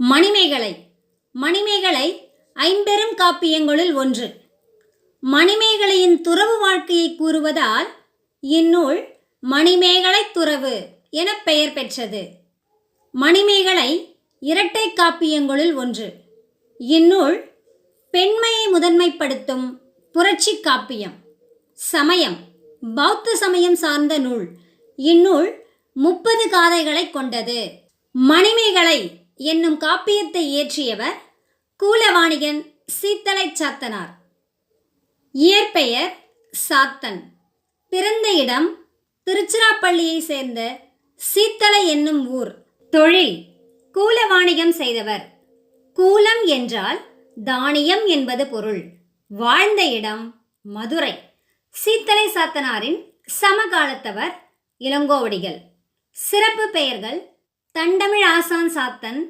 மணிமேகலை. மணிமேகலை ஐம்பெரும் காப்பியங்களுள் ஒன்று. மணிமேகலையின் துறவு வாழ்க்கையை கூறுவதால் இந்நூல் மணிமேகலைத் துறவு எனப் பெயர் பெற்றது. மணிமேகலை இரட்டை காப்பியங்களுள் ஒன்று. இந்நூல் பெண்மையை முதன்மைப்படுத்தும் புரட்சி காப்பியம். சமயம் பௌத்த சமயம் சார்ந்த நூல். இந்நூல் 30 காதைகளை கொண்டது. மணிமேகலை என்னும் காப்பியத்தை இயற்றியவர் கூலவாணிகன் சீத்தலைச் சாத்தனார். இயற்பெயர் சாத்தன். பிறந்த இடம் திருச்சிராப்பள்ளியை சேர்ந்த சீத்தலை என்னும் ஊர். தொழில் கூலவாணிகம் செய்தவர். கூலம் என்றால் தானியம் என்பது பொருள். வாழ்ந்த இடம் மதுரை. சீத்தலை சாத்தனாரின் சமகாலத்தவர் இளங்கோவடிகள். சிறப்பு பெயர்கள்: தண்டமிழ் ஆசான் சாத்தன்,